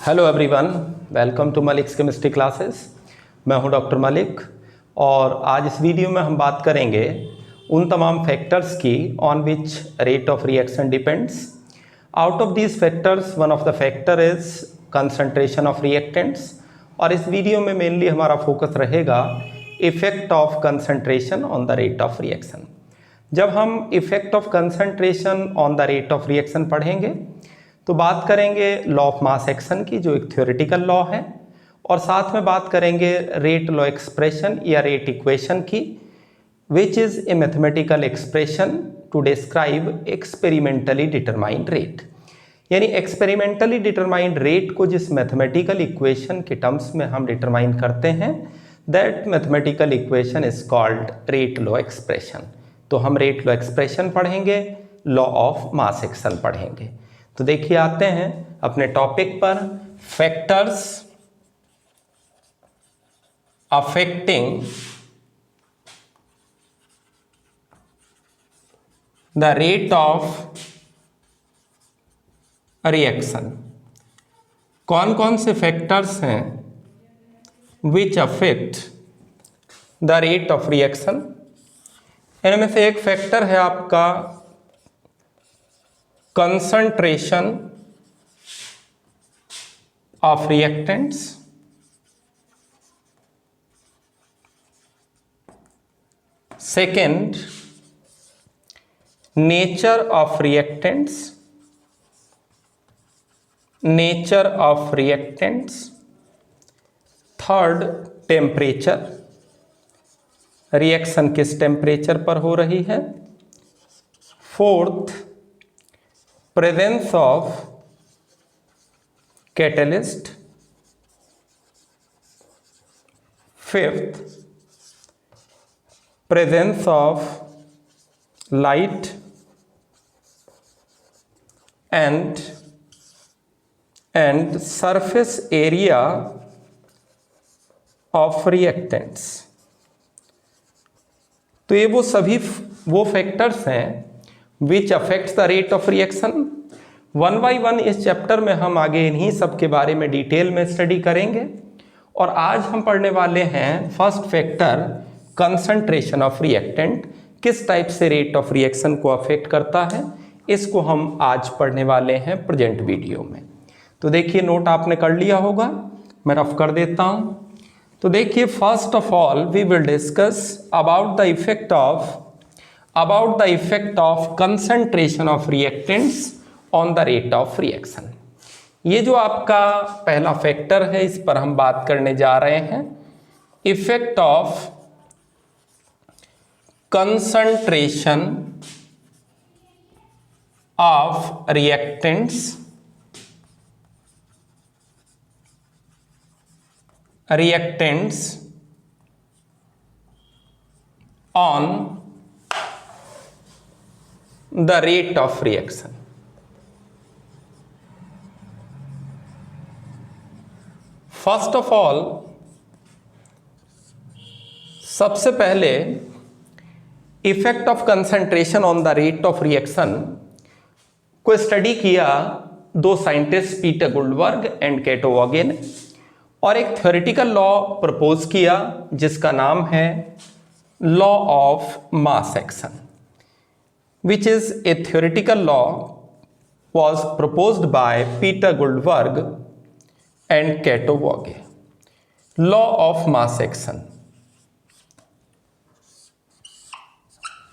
Hello everyone, welcome to Malik's chemistry classes. मैं हूं doctor Malik और आज इस वीडियो में हम बात करेंगे उन तमाम फैक्टर्स की on which rate of reaction depends. Out of these factors one of the factor is concentration of reactants और इस वीडियो में मेनली हमारा फोकस रहेगा effect of concentration on the rate of reaction. जब हम effect of concentration on the rate of reaction पढ़ेंगे तो बात करेंगे लॉ ऑफ मास एक्शन की, जो एक थ्योरेटिकल लॉ है, और साथ में बात करेंगे रेट लॉ एक्सप्रेशन या रेट इक्वेशन की, which is a mathematical expression to describe experimentally determined rate. यानी एक्सपेरिमेंटली डिटरमाइंड रेट को जिस मैथमेटिकल इक्वेशन के टर्म्स में हम डिटरमाइन करते हैं, that mathematical equation is called rate law expression. तो हम रेट लॉ एक्सप्रेशन पढ़ेंगे, लॉ ऑफ मास एक्शन पढ़ेंगे। तो देखिए आते हैं अपने टॉपिक पर, factors affecting the rate of reaction. कौन कौन से फैक्टर्स हैं which affect the rate of reaction. इनमें से एक फैक्टर है आपका concentration of reactants, second nature of reactants, third temperature, reaction किस टेम्परेचर पर हो रही है, fourth presence of catalyst, fifth presence of light, and surface area of reactants। तो ये वो फैक्टर्स हैं which affects the rate of reaction. One by one इस चैप्टर में हम आगे इन्हीं सब के बारे में डिटेल में स्टडी करेंगे। और आज हम पढ़ने वाले हैं first factor concentration of reactant, किस टाइप से रेट ऑफ रिएक्शन को अफेक्ट करता है, इसको हम आज पढ़ने वाले हैं प्रेजेंट वीडियो में। तो देखिए नोट आपने कर लिया होगा, मैं रफ कर देता हूँ। तो देखिए first of all we will discuss about the effect of concentration of reactants on the rate of reaction. ये जो आपका पहला फैक्टर है, इस पर हम बात करने जा रहे हैं, effect of concentration of reactants on the rate of reaction। First of all सबसे पहले effect of concentration on the rate of reaction को स्टडी किया दो साइंटिस्ट पीटर गुल्डबर्ग एंड कैटो वॉगे ने, और एक थ्योरेटिकल लॉ प्रपोज किया जिसका नाम है law of mass action, which is a theoretical law was proposed by Peter Goldberg and Cato Wogge। Law of mass action,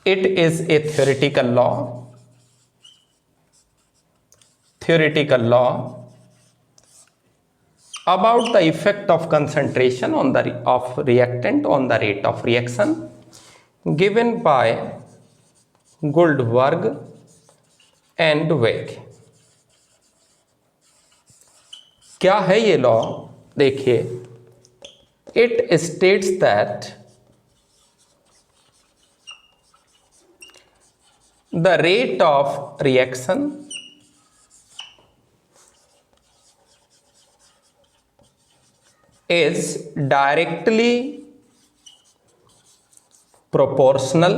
it is a theoretical law about the effect of concentration of reactant on the rate of reaction given by Goldberg and Wogge। क्या है ये law? देखिए, it states that the rate of reaction is directly proportional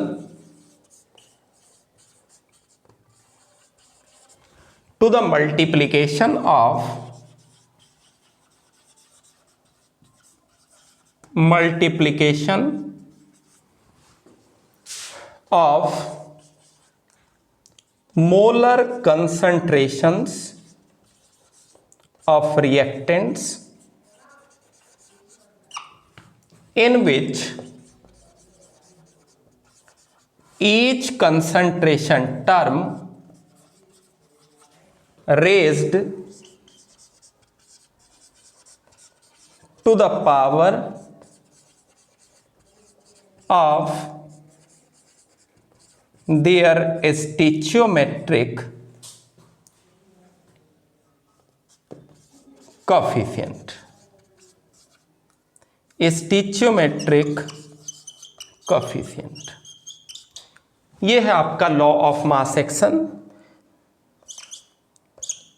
to the multiplication of multiplication of molar concentrations of reactants in which each concentration term raised to the power of their stoichiometric coefficient. stoichiometric coefficient ये है आपका law of mass action.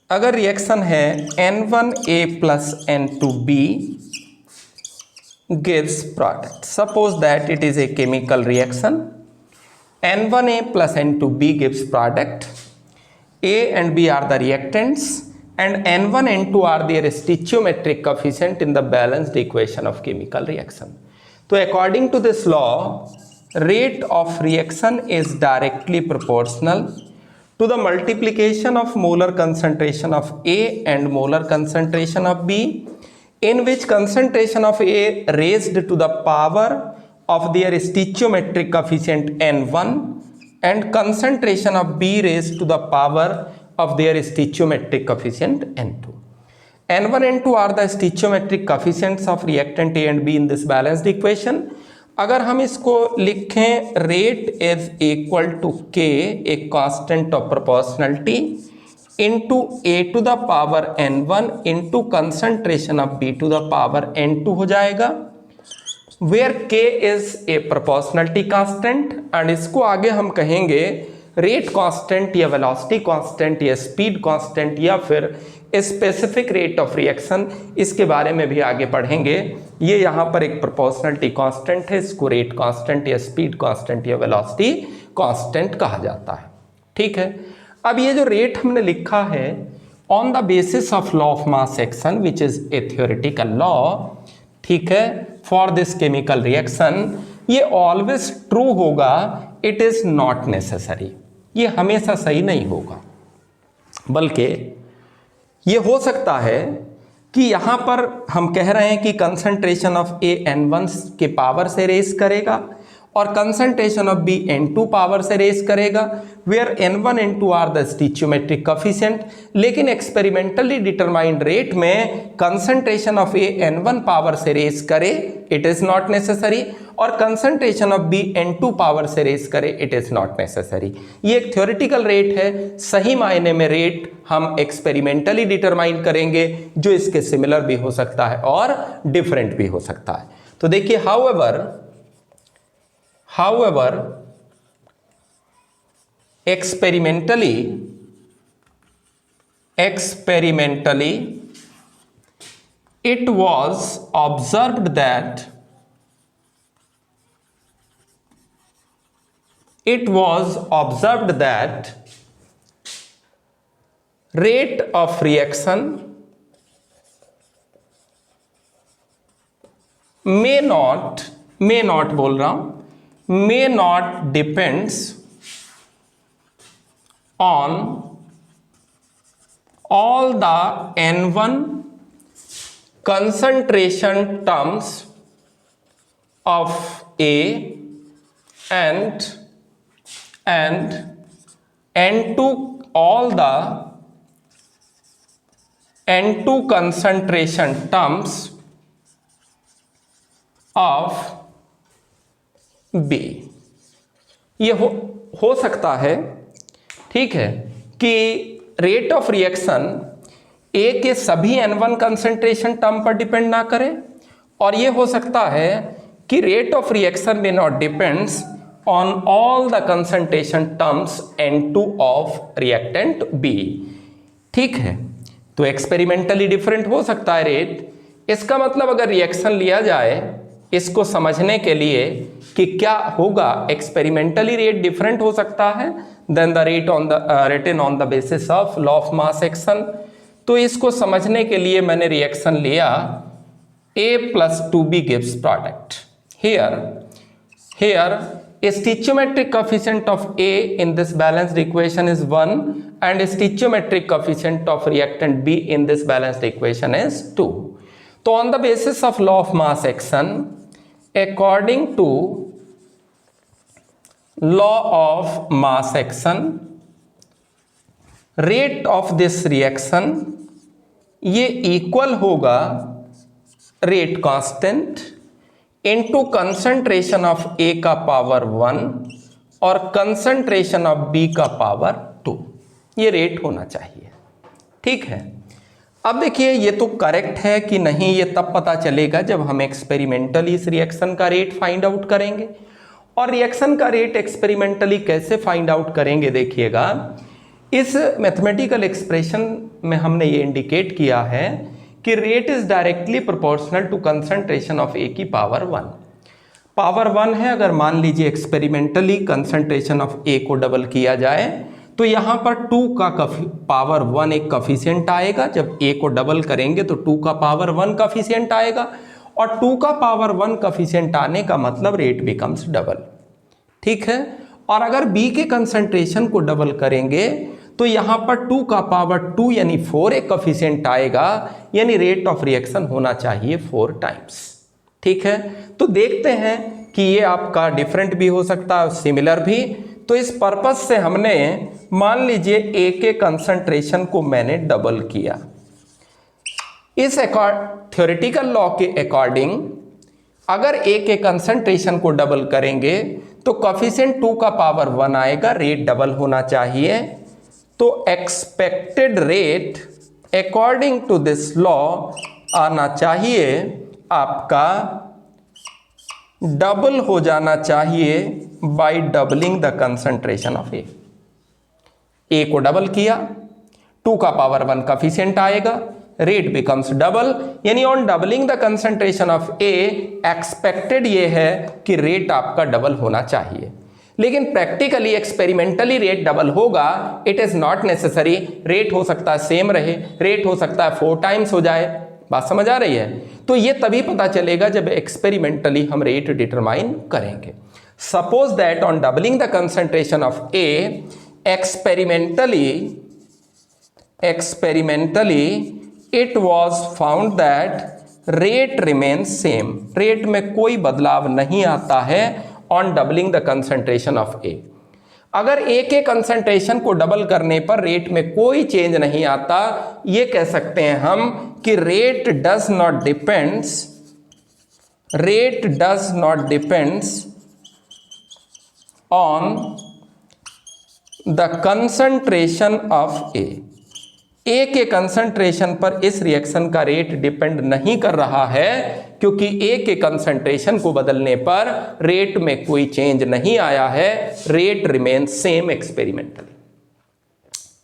अगर reaction है N1A plus N2B gives product. Suppose that it is a chemical reaction. N1A plus N2B gives product. A and B are the reactants and N1 and N2 are their stoichiometric coefficient in the balanced equation of chemical reaction. So according to this law, rate of reaction is directly proportional to the multiplication of molar concentration of A and molar concentration of B, in which concentration of A raised to the power of their stoichiometric coefficient N1 and concentration of B raised to the power of their stoichiometric coefficient N2. N1 and N2 are the stoichiometric coefficients of reactant A and B in this balanced equation. अगर हम इसको लिखें rate is equal to K, a constant of proportionality, into A to the power n1 into concentration of b to the power n2 हो जाएगा, where k is a proportionality constant and इसको आगे हम कहेंगे रेट कांस्टेंट या velocity constant या speed constant या फिर स्पेसिफिक रेट ऑफ रिएक्शन, इसके बारे में भी आगे पढ़ेंगे। ये यहाँ पर एक प्रोपोर्शनलिटी कांस्टेंट है, इसको रेट कांस्टेंट या स्पीड कांस्टेंट या वेलोसिटी कांस्टेंट कहा जाता है। ठीक है, अब ये जो रेट हमने लिखा है on the basis of law of mass action which is a theoretical law, ठीक है, फॉर दिस केमिकल रिएक्शन, ये ऑलवेज ट्रू होगा, इट इज नॉट नेसेसरी। ये हमेशा सही नहीं होगा, बल्कि ये हो सकता है कि यहाँ पर हम कह रहे हैं कि कंसंट्रेशन ऑफ ए N1 के पावर से रेस करेगा और concentration of B N2 power से रेस करेगा, where N1 N2 are the stoichiometric coefficient, लेकिन एक्सपेरिमेंटली डिटरमाइंड रेट में concentration of A N1 power से रेस करे, इट इज नॉट नेसेसरी, और concentration of B N2 power से raise करे, it is not necessary. ये एक थ्योरेटिकल रेट है, सही मायने में रेट हम एक्सपेरिमेंटली डिटरमाइन करेंगे, जो इसके सिमिलर भी हो सकता है और डिफरेंट भी हो सकता है। तो देखिए, however experimentally it was observed that rate of reaction may not depends on all the N1 concentration terms of A and N2 all the N2 concentration terms of B। ये हो सकता है, ठीक है, कि रेट ऑफ रिएक्शन ए के सभी N1 concentration term पर डिपेंड ना करे, और ये हो सकता है कि रेट ऑफ रिएक्शन में not depends on all the concentration terms N2 of reactant B। ठीक है, तो एक्सपेरिमेंटली डिफरेंट हो सकता है रेट। इसका मतलब अगर रिएक्शन लिया जाए इसको समझने के लिए कि क्या होगा, एक्सपेरिमेंटली रेट डिफरेंट हो सकता है then the rate on the written on the basis of law of mass action. तो इसको समझने के लिए मैंने रिएक्शन लिया A plus 2B gives product. Here stoichiometric coefficient of A in this balanced equation is 1 and stoichiometric coefficient of reactant B in this balanced equation is 2. So on the basis of law of mass action, according to law of mass action, rate of this reaction ये equal होगा rate constant into concentration of A का power 1 और concentration of B का power 2। ये rate होना चाहिए, ठीक है। अब देखिए ये तो करेक्ट है कि नहीं, ये तब पता चलेगा जब हम एक्सपेरिमेंटली इस रिएक्शन का रेट फाइंड आउट करेंगे। और रिएक्शन का रेट एक्सपेरिमेंटली कैसे फाइंड आउट करेंगे, देखिएगा इस मैथमेटिकल एक्सप्रेशन में हमने ये इंडिकेट किया है कि rate is directly proportional to concentration of A की पावर 1। पावर 1 है, अगर मान लीजिए एक्सपेरिमेंटली कंसंट्रेशन ऑफ ए को डबल किया जाए तो यहाँ पर 2 का पावर 1 एक कॉफिशिएंट आएगा। जब ए को डबल करेंगे तो 2 का पावर 1 कॉफिशिएंट आएगा और 2 का पावर 1 कॉफिशिएंट आने का मतलब रेट बिकम्स डबल, ठीक है। और अगर बी के कंसंट्रेशन को डबल करेंगे तो यहां पर 2 का पावर 2 यानी 4 एक कॉफिशिएंट आएगा, यानी रेट ऑफ रिएक्शन होना चाहिए 4 टाइम्स, ठीक है। तो देखते हैं कि ये आपका डिफरेंट भी हो सकता है, सिमिलर भी। तो इस पर्पस से हमने मान लीजिए ए के कंसंट्रेशन को मैंने डबल किया। इस थ्योरेटिकल लॉ के अकॉर्डिंग अगर ए के कंसंट्रेशन को डबल करेंगे तो कॉफिशिएंट 2 का पावर 1 आएगा, रेट डबल होना चाहिए। तो expected rate according to this law आना चाहिए आपका डबल हो जाना चाहिए by doubling the concentration of A. A को डबल किया, 2 का पावर 1 कॉफिशिएंट आएगा, रेट बिकम्स डबल, यानी on doubling the concentration of A expected ये है कि रेट आपका डबल होना चाहिए। लेकिन प्रैक्टिकली एक्सपेरिमेंटली रेट डबल होगा, it is not necessary. Rate हो सकता है सेम रहे, रेट हो सकता है 4 टाइम्स हो जाए। बात समझ आ रही है? तो ये तभी पता चलेगा जब एक्सपेरिमेंटली हम रेट डिटरमाइन करेंगे। Suppose that on doubling the concentration of A experimentally it was found that rate remains same. Rate में कोई बदलाव नहीं आता है on doubling the concentration of A. अगर ए के कंसंट्रेशन को डबल करने पर रेट में कोई चेंज नहीं आता, ये कह सकते हैं हम कि rate does not depends on the concentration of A के कंसंट्रेशन पर इस रिएक्शन का रेट डिपेंड नहीं कर रहा है, क्योंकि ए के कंसंट्रेशन को बदलने पर रेट में कोई चेंज नहीं आया है, rate remain same experimentally.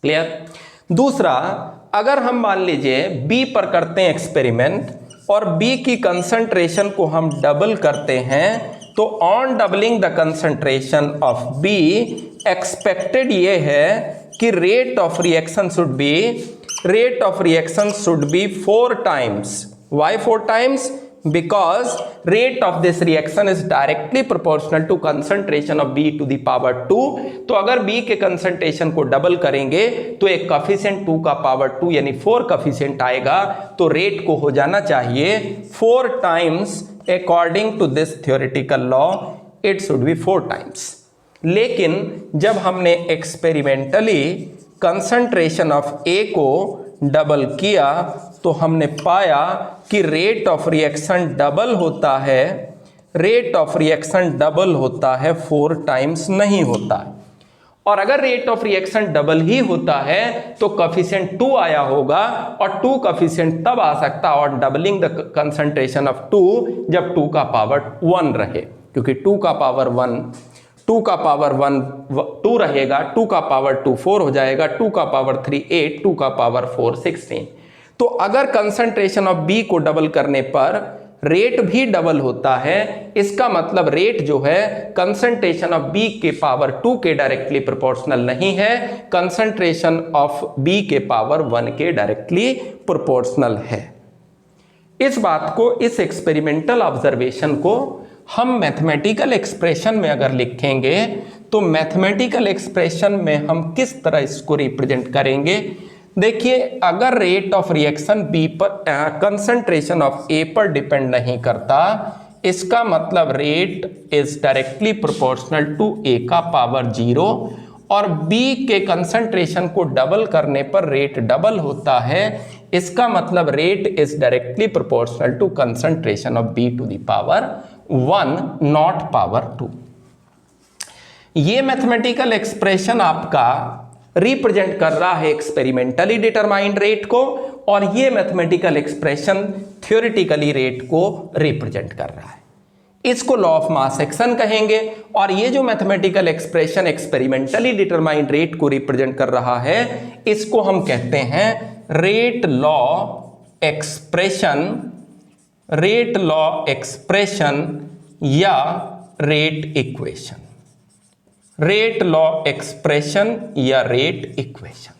Clear? दूसरा, अगर हम मान लीजिए बी पर करते हैं एक्सपेरिमेंट और बी की कंसंट्रेशन को हम डबल करते हैं, तो on doubling the concentration of be expected ये है कि rate of reaction should be 4 times. Why 4 times? Because rate of this reaction is directly proportional to concentration of B to the power 2। तो अगर B के concentration को double करेंगे तो एक कॉफिशिएंट 2 का पावर 2 यानी 4 कॉफिशिएंट आएगा, तो रेट को हो जाना चाहिए 4 times. According to this theoretical law it should be 4 times. लेकिन जब हमने एक्सपेरिमेंटली कंसंट्रेशन ऑफ ए को डबल किया तो हमने पाया कि रेट ऑफ रिएक्शन डबल होता है 4 टाइम्स नहीं होता है। और अगर रेट ऑफ रिएक्शन डबल ही होता है तो कॉफिशिएंट 2 आया होगा, और 2 कॉफिशिएंट तब आ सकता है और डबलिंग द कंसंट्रेशन ऑफ 2 जब 2 का पावर 1 रहे, क्योंकि 2 का पावर 1 2 रहेगा, 2 का पावर 2 4 हो जाएगा, 2 का पावर 3 8, 2 का पावर 4 16। तो अगर कंसंट्रेशन ऑफ बी को डबल करने पर रेट भी डबल होता है, इसका मतलब रेट जो है कंसंट्रेशन ऑफ बी के पावर 2 के डायरेक्टली प्रोपोर्शनल नहीं है, कंसंट्रेशन ऑफ बी के पावर 1 के डायरेक्टली प्रोपोर्शनल है। इस बात को, इस एक्सपेरिमेंटल ऑब्जर्वेशन को हम मैथमेटिकल एक्सप्रेशन में अगर लिखेंगे तो मैथमेटिकल एक्सप्रेशन में हम किस तरह इसको रिप्रेजेंट करेंगे। देखिए, अगर रेट ऑफ रिएक्शन बी पर, कंसंट्रेशन ऑफ ए पर डिपेंड नहीं करता, इसका मतलब rate is directly proportional to A का पावर 0, और बी के कंसंट्रेशन को डबल करने पर रेट डबल होता है, इसका मतलब rate is directly proportional to concentration of B to the power 1 not power 2। ये मैथमेटिकल एक्सप्रेशन आपका रिप्रेजेंट कर रहा है एक्सपेरिमेंटली डिटरमाइंड रेट को, और ये मैथमेटिकल एक्सप्रेशन थ्योरेटिकली रेट को रिप्रेजेंट कर रहा है। इसको लॉ ऑफ मास एक्शन कहेंगे, और ये जो mathematical expression experimentally determined rate को रिप्रेजेंट कर रहा है, इसको हम कहते हैं rate law expression, rate law expression या rate equation, rate law expression या रेट इक्वेशन।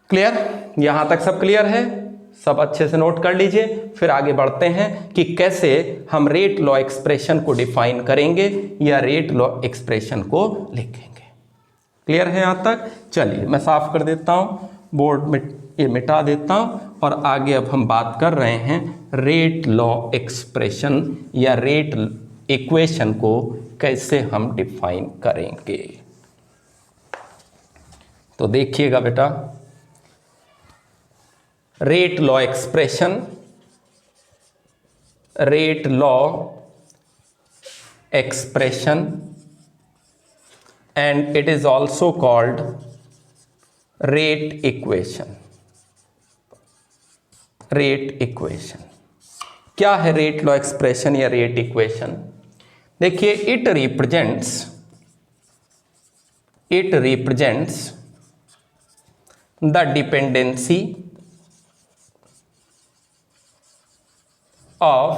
क्लियर? यहां तक सब क्लियर है? सब अच्छे से नोट कर लीजिए। फिर आगे बढ़ते हैं कि कैसे हम रेट लॉ एक्सप्रेशन को डिफाइन करेंगे या रेट लॉ एक्सप्रेशन को लिखेंगे। क्लियर है यहां तक? चलिए मैं साफ कर देता हूं, बोर्ड में ये मिटा देता हूं, और आगे अब हम बात कर रहे हैं रेट लॉ एक्सप्रेशन या रेट इक्वेशन को कैसे हम डिफाइन करेंगे। तो देखिएगा बेटा, rate law expression, rate law expression, and it is also called rate equation. Rate equation क्या है? रेट लॉ एक्सप्रेशन या रेट इक्वेशन, देखिए, it represents the dependency of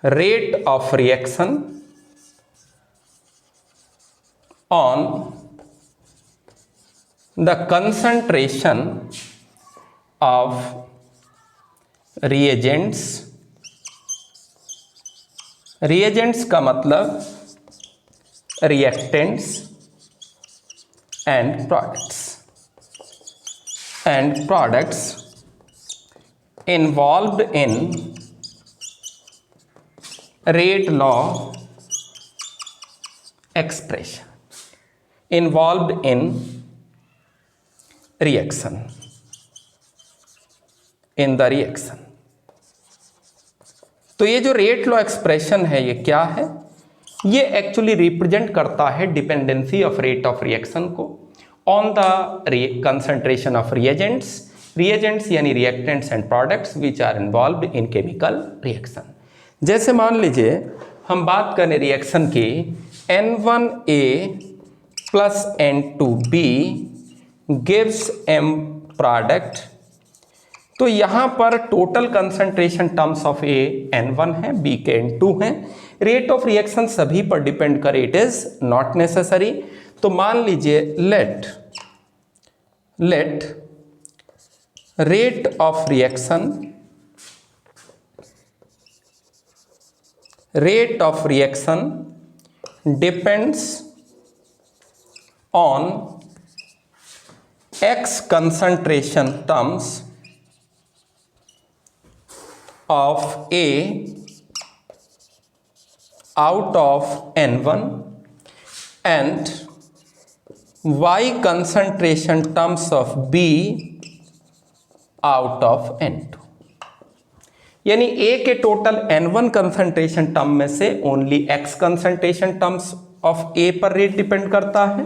rate of reaction on the concentration of reagents। reagents का मतलब reactants and products involved in rate law expression, involved in reaction, in the reaction। तो ये जो rate law expression है ये क्या है? ये एक्चुअली रिप्रेजेंट करता है dependency of rate of reaction को on the concentration of reagents यानी reactants and products which are involved in chemical reaction. जैसे मान लीजिए हम बात करें रिएक्शन की N1A plus N2B gives M product, तो यहाँ पर total concentration terms of A N1 है, B के N2 हैं। रेट ऑफ रिएक्शन सभी पर डिपेंड करे, इट इज नॉट नेसेसरी। तो मान लीजिए let rate of reaction depends on X concentration terms of A out of N1 and Y concentration terms of B out of N2। यानी A के total N1 concentration term में से only X concentration terms of A पर rate depend करता है,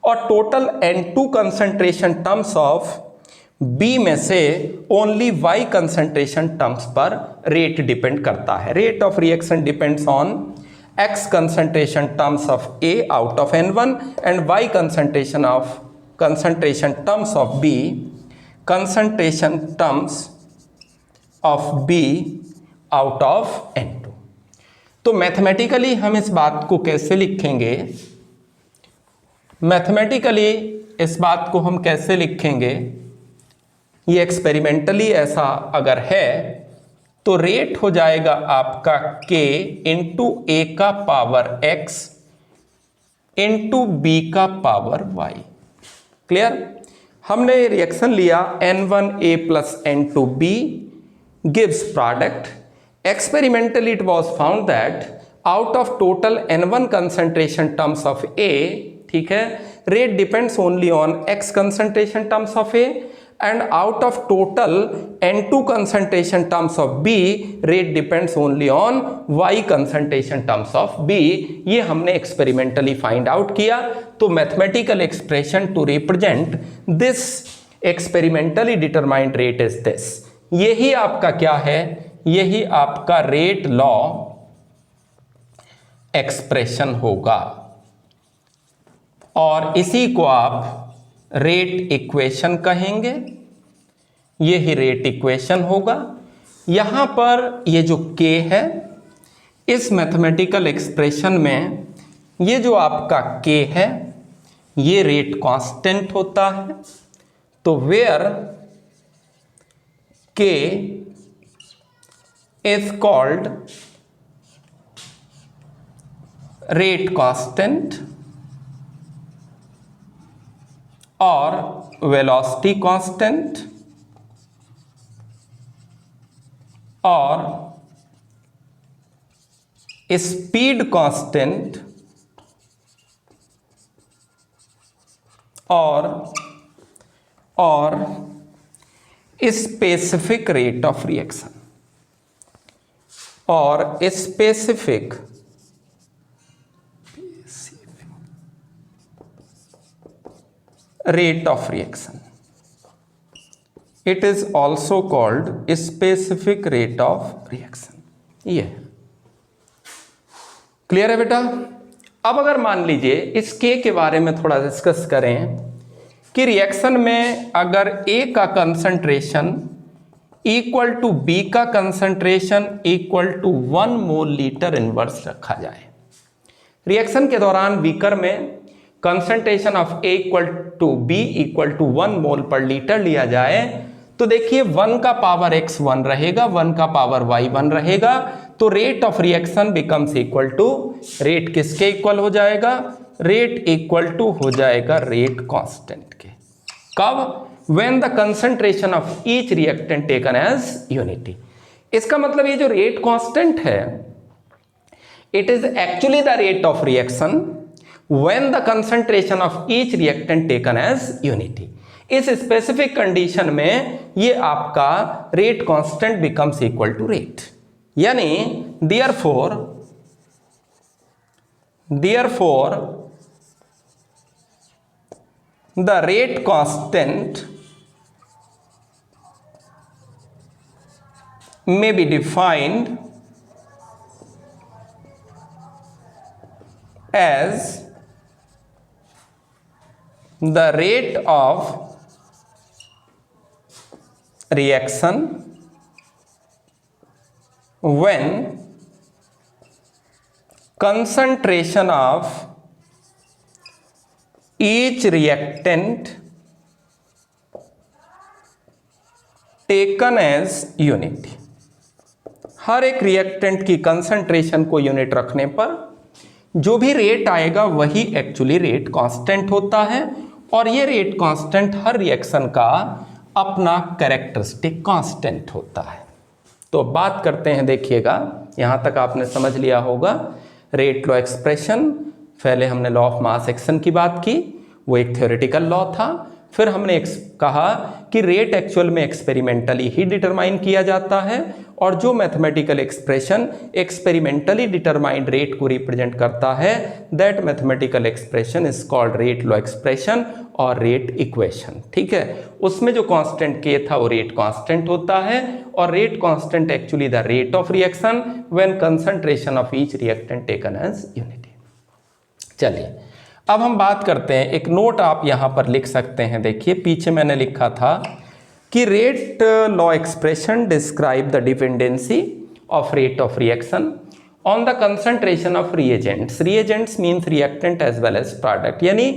और total N2 concentration terms of B में से ओनली Y कंसंट्रेशन टर्म्स पर रेट डिपेंड करता है। Rate of reaction depends on X concentration terms of A out of N1 and Y concentration terms of B, concentration terms of B out of N2। तो mathematically हम इस बात को कैसे लिखेंगे? मैथमेटिकली इस बात को हम कैसे लिखेंगे ये एक्सपेरिमेंटली ऐसा अगर है तो रेट हो जाएगा आपका k इंटू ए का पावर x इंटू बी का पावर y। क्लियर? हमने रिएक्शन लिया N1A plus N2B gives product. Experimentally it was found that out of total N1 concentration terms of A, ठीक है, rate depends only on X concentration terms of A, and out of total N2 concentration terms of B, rate depends only on Y concentration terms of B। ये हमने experimentally find out किया। तो mathematical expression to represent this experimentally determined rate is this। यही आपका क्या है? यही आपका रेट लॉ एक्सप्रेशन होगा और इसी को आप रेट इक्वेशन कहेंगे। यही रेट इक्वेशन होगा। यहां पर ये जो k है, इस मैथमेटिकल एक्सप्रेशन में ये जो आपका k है ये रेट कांस्टेंट होता है। तो where k is called rate constant or velocity constant or speed constant or specific rate of reaction or specific rate of reaction. It is also called specific rate of reaction। ये clear है बेटा? अब अगर मान लीजिए इस k के बारे में थोड़ा डिस्कस करें कि रिएक्शन में अगर A का कंसंट्रेशन इक्वल टू B का concentration equal to 1 mole litre inverse रखा जाए। रिएक्शन के दौरान बीकर में concentration of A equal to B equal to 1 mole per litre लिया जाए तो देखिए 1 का पावर x 1 रहेगा, 1 का पावर y 1 रहेगा। तो rate of reaction becomes equal to rate किसके इक्वल हो जाएगा? रेट इक्वल टू हो जाएगा रेट कांस्टेंट के। कब? when the concentration of each reactant taken as unity। इसका मतलब ये जो रेट कांस्टेंट है it is actually the rate of reaction when the concentration of each reactant taken as unity। इस स्पेसिफिक कंडीशन में ये आपका rate constant becomes equal to rate, यानी therefore the rate constant may be defined as the rate of reaction when concentration of each reactant taken as unit। हर एक reactant की concentration को unit रखने पर जो भी रेट आएगा वही एक्चुअली रेट कांस्टेंट होता है और ये रेट कांस्टेंट हर रिएक्शन का अपना कैरेक्टरिस्टिक कांस्टेंट होता है। तो बात करते हैं, देखिएगा यहां तक आपने समझ लिया होगा रेट लॉ एक्सप्रेशन। पहले हमने लॉ ऑफ मास एक्शन की बात की, वो एक थ्योरेटिकल लॉ था। फिर हमने कहा कि रेट एक्चुअल में एक्सपेरिमेंटली ही डिटरमाइन किया जाता है और जो mathematical expression experimentally determined rate को रिप्रेजेंट करता है that mathematical expression is called rate law expression और रेट इक्वेशन। ठीक है, उसमें जो कांस्टेंट k था वो रेट कांस्टेंट होता है और rate constant actually the rate of reaction when concentration of each reactant taken as unity. चलिए अब हम बात करते हैं, एक नोट आप यहां पर लिख सकते हैं। देखिए पीछे मैंने लिखा था कि rate law expression describe the dependency of rate of reaction on the concentration of reagents. Reagents means reactant as well as product, यानी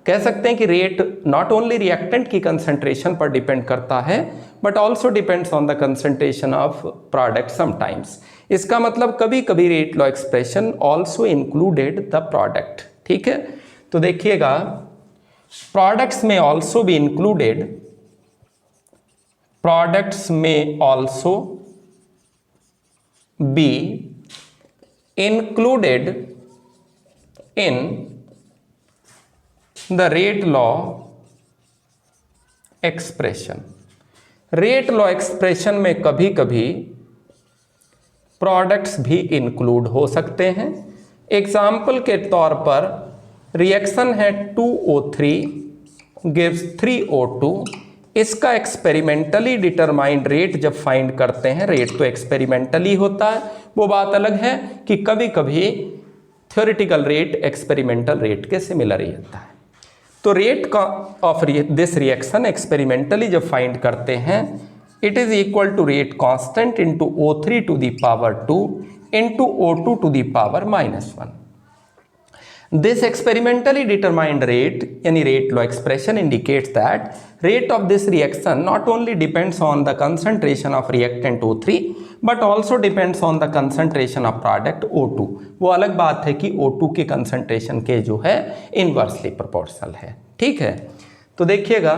कह सकते हैं कि रेट नॉट ओनली रिएक्टेंट की कंसंट्रेशन पर डिपेंड करता है but also depends on the concentration of product sometimes. इसका मतलब कभी कभी rate law expression also included the product. ठीक है, तो देखिएगा प्रोडक्ट्स में ऑल्सो बी इंक्लूडेड, प्रोडक्ट्स में also be included in the rate law expression. Rate law expression में कभी कभी प्रोडक्ट्स भी इंक्लूड हो सकते हैं। एग्जाम्पल के तौर पर रिएक्शन है 2O3 गिव्स 3O2, इसका एक्सपेरिमेंटली डिटरमाइंड रेट जब फाइंड करते हैं, रेट तो एक्सपेरिमेंटली होता है, वो बात अलग है कि कभी कभी थ्योरेटिकल रेट एक्सपेरिमेंटल रेट के सिमिलर ही होता है। तो रेट का ऑफ दिस रिएक्शन एक्सपेरिमेंटली जब फाइंड करते हैं, it is equal to rate constant into O3 to the power 2 into O2 to the power -1। This experimentally determined rate, यानी rate law expression, indicates that rate of this reaction not only depends on the concentration of reactant O3 but also depends on the concentration of product O2। वो अलग बात है कि O2 के concentration के जो है inversely proportional है। ठीक है, तो देखिएगा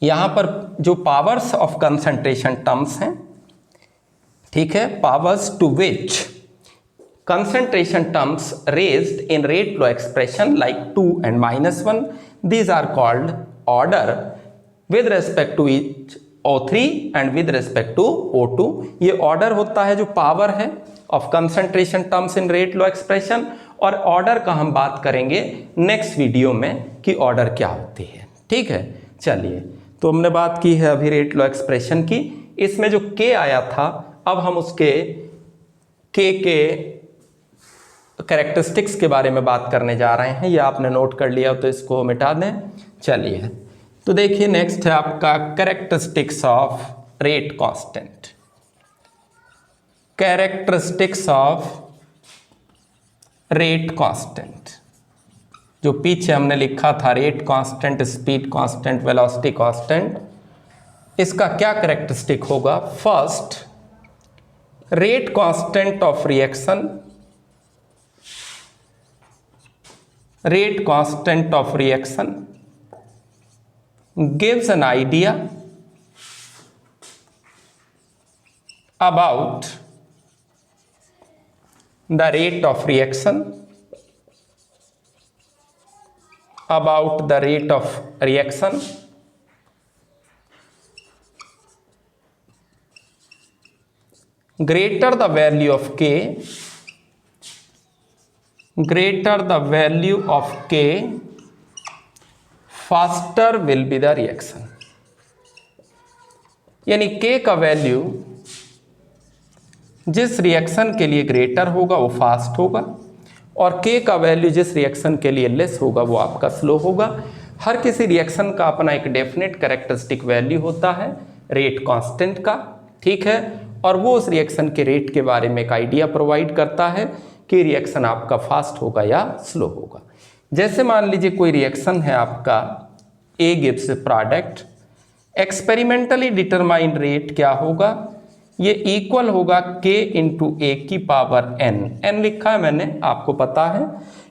यहाँ पर जो powers of concentration terms हैं, ठीक है, powers to which concentration terms raised in rate law expression like 2 and -1, these are called order with respect to each O3 and with respect to O2। ये order होता है जो power है of concentration terms in rate law expression, और order का हम बात करेंगे next वीडियो में कि order क्या होती है। ठीक है, चलिए, तो हमने बात की है अभी rate law expression की। इसमें जो K आया था, अब हम उसके K के कैरेक्टरिस्टिक्स के बारे में बात करने जा रहे हैं। ये आपने नोट कर लिया तो इसको मिटा दें। चलिए, तो देखिए नेक्स्ट है आपका characteristics of rate constant. Characteristics of rate constant, जो पीछे हमने लिखा था rate constant, speed constant, velocity constant, इसका क्या कैरेक्टरिस्टिक होगा? First, rate constant of reaction, rate constant of reaction gives an idea about the rate of reaction, about the rate of reaction greater the value of K, greater the value of K, faster will be the reaction। यानी K का value जिस reaction के लिए greater होगा वो fast होगा, और K का वैल्यू जिस रिएक्शन के लिए लेस होगा वो आपका स्लो होगा। हर किसी रिएक्शन का अपना एक डेफिनेट कैरेक्टरिस्टिक वैल्यू होता है रेट कांस्टेंट का। ठीक है, और वो उस रिएक्शन के रेट के बारे में एक आइडिया प्रोवाइड करता है कि रिएक्शन आपका फास्ट होगा या स्लो होगा। जैसे मान लीजिए कोई रिएक्शन है आपका A gives product, experimentally determined rate क्या होगा? ये इक्वल होगा K इंटू A की पावर n। n लिखा है मैंने, आपको पता है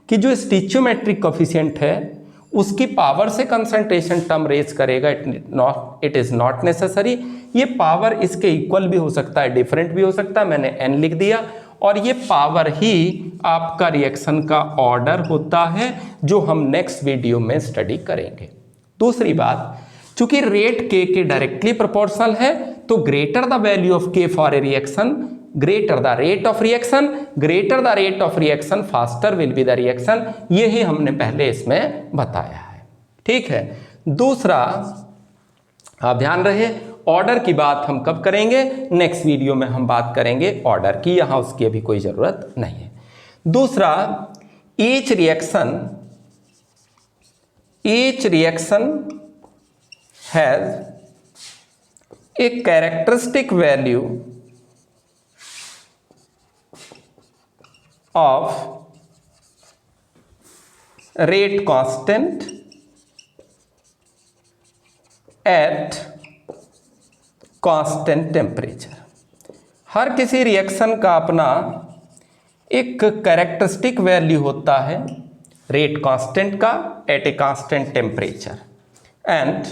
कि जो स्टिचियोमेट्रिक कोफिशिएंट है उसकी पावर से कंसंट्रेशन टर्म रेज करेगा, इट इज नॉट नेसेसरी। ये पावर इसके इक्वल भी हो सकता है, डिफरेंट भी हो सकता है, मैंने n लिख दिया, और ये पावर ही आपका रिएक्शन का ऑर्डर होता है जो हम नेक्स्ट वीडियो में स्टडी करेंगे। दूसरी बात, चूंकि रेट K के डायरेक्टली प्रोपोर्शनल है तो greater the value of K for a reaction, greater the rate of reaction, greater the rate of reaction, faster will be the reaction. ये ही हमने पहले इसमें बताया है। ठीक है, दूसरा आप ध्यान रहे, ऑर्डर की बात हम कब करेंगे? नेक्स्ट वीडियो में हम बात करेंगे ऑर्डर की, यहां उसकी अभी कोई जरूरत नहीं है। दूसरा, each reaction has a characteristic value of rate constant at constant temperature. हर किसी रिएक्शन का अपना एक कैरेक्टरिस्टिक वैल्यू होता है रेट कांस्टेंट का at a constant temperature, and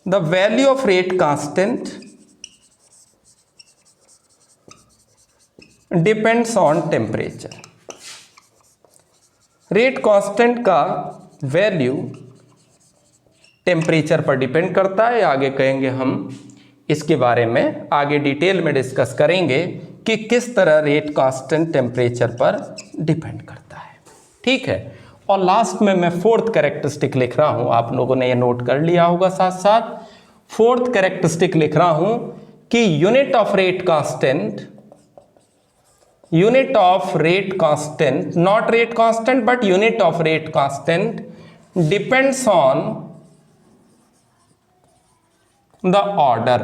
the value of rate constant depends on temperature. Rate constant का value temperature पर डिपेंड करता है। आगे कहेंगे हम इसके बारे में, आगे डिटेल में डिस्कस करेंगे कि किस तरह रेट कांस्टेंट टेम्परेचर पर डिपेंड करता है। ठीक है, और लास्ट में मैं फोर्थ कैरेक्टरिस्टिक लिख रहा हूं, आप लोगों ने ये नोट कर लिया होगा साथ साथ। फोर्थ कैरेक्टरिस्टिक लिख रहा हूं कि unit of rate constant, unit of rate constant, not rate constant but unit of rate constant depends on the order,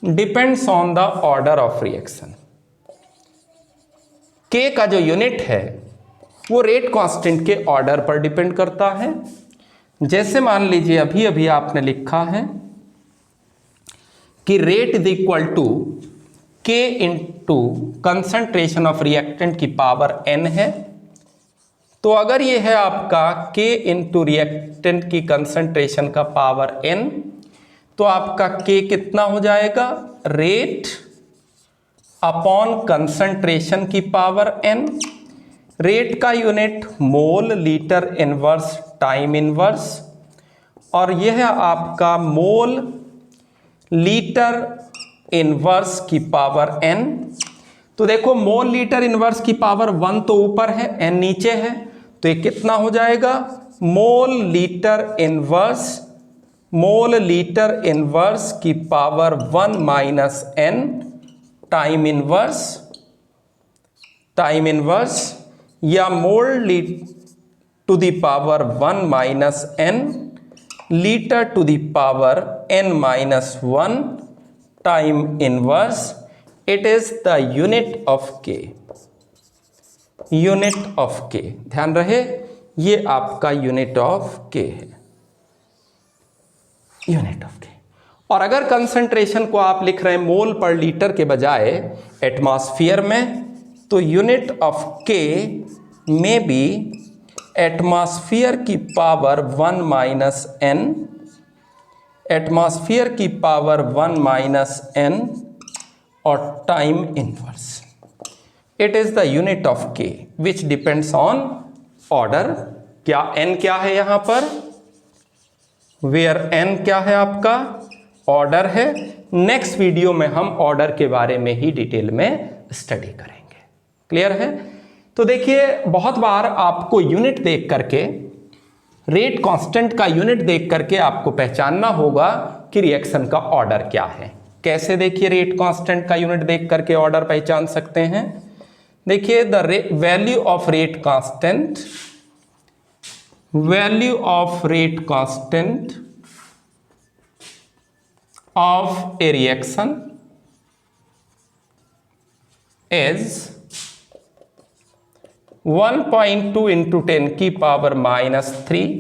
depends on the order of reaction। K का जो यूनिट है वो रेट कांस्टेंट के order पर depend करता है। जैसे मान लीजिए अभी अभी आपने लिखा है कि rate is equal to K into concentration of reactant की पावर n है। तो अगर ये है आपका K इंटू रिएक्टेंट की कंसंट्रेशन का पावर n, तो आपका K कितना हो जाएगा, रेट अपॉन कंसंट्रेशन की पावर n। रेट का unit mole litre inverse time inverse, और यह है आपका मोल लीटर इनवर्स की पावर n। तो देखो मोल लीटर इनवर्स की पावर 1 तो ऊपर है, n नीचे है, तो ये कितना हो जाएगा, मोल लीटर इनवर्स की power 1 minus n time inverse, या mole to the power 1 minus n litre to the power n minus 1 time inverse. It is the unit of K, unit of K। ध्यान रहे ये आपका unit of K है, unit of K। और अगर concentration को आप लिख रहे हैं मोल पर लीटर के बजाय एटमॉस्फेयर में, तो यूनिट ऑफ K में भी एटमॉस्फेयर की पावर 1 माइनस n, एटमॉस्फेयर की पावर 1 माइनस n और time inverse. It is the unit of K which depends on order. क्या n क्या है यहां पर, वेयर n क्या है आपका, ऑर्डर है। नेक्स्ट वीडियो में हम ऑर्डर के बारे में ही डिटेल में स्टडी करेंगे। क्लियर है? तो देखिए बहुत बार आपको यूनिट देख करके, रेट कांस्टेंट का यूनिट देख करके आपको पहचानना होगा कि रिएक्शन का ऑर्डर क्या है। कैसे देखिए रेट कांस्टेंट का यूनिट देख करके ऑर्डर पहचान सकते हैं। देखिए the value of rate constant, value of rate constant of A reaction is 1.2 into 10 की power minus 3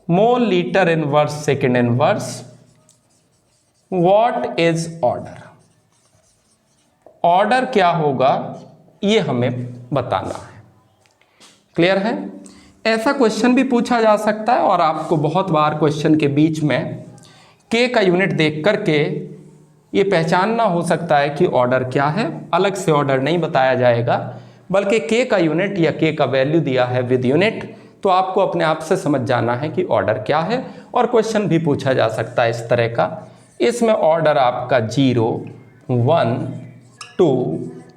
mole litre inverse second inverse. What is order, order क्या होगा ये हमें बताना है। क्लियर है? ऐसा क्वेश्चन भी पूछा जा सकता है और आपको बहुत बार क्वेश्चन के बीच में K का यूनिट देख करके ये पहचानना हो सकता है कि ऑर्डर क्या है। अलग से ऑर्डर नहीं बताया जाएगा, बल्कि K का यूनिट या K का वैल्यू दिया है विद यूनिट, तो आपको अपने आप से समझ जाना है कि ऑर्डर क्या है। और क्वेश्चन भी पूछा जा सकता है इस तरह का, इसमें ऑर्डर आपका 0 1 2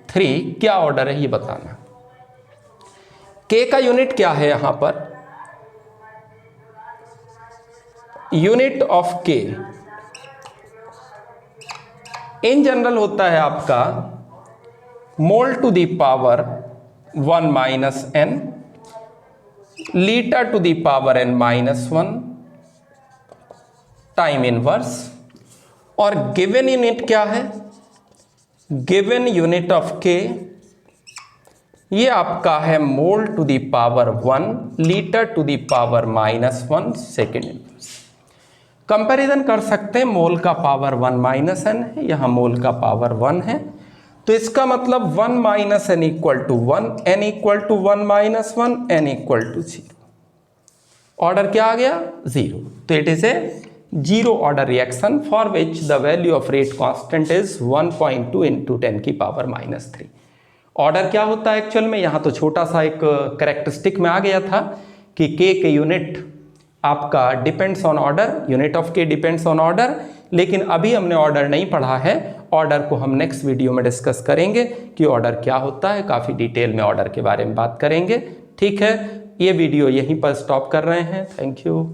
3 क्या ऑर्डर है ये बताना। K का यूनिट क्या है यहां पर, unit of K in general होता है आपका mole to the power 1 minus n litre to the power n minus 1 time inverse. और गिवन यूनिट क्या है, गिवन यूनिट ऑफ K, ये आपका है mole to the power 1 litre to the power -1 second inverse. Comparison कर सकते हैं, मोल का पावर 1 माइनस एन है, यहाँ मोल का पावर 1 है, तो इसका मतलब 1 minus n equal to 1, n equal to 1 minus 1, n equal to 0। Order क्या आ गया? 0। तो it is a zero order reaction for which the value of rate constant is 1.2 into 10 की पावर -3। ऑर्डर क्या होता है एक्चुअल में? यहाँ तो छोटा सा एक कैरेक्टरिस्टिक में आ गया था कि के यूनिट आपका depends on order, unit of के डिपेंड्स ऑन ऑर्डर, लेकिन अभी हमने ऑर्डर नहीं पढ़ा है। ऑर्डर को हम नेक्स्ट वीडियो में डिस्कस करेंगे कि ऑर्डर क्या होता है, काफ़ी डिटेल में ऑर्डर के बारे में बात करेंगे। ठीक है, ये वीडियो यहीं पर स्टॉप कर रहे हैं। Thank you.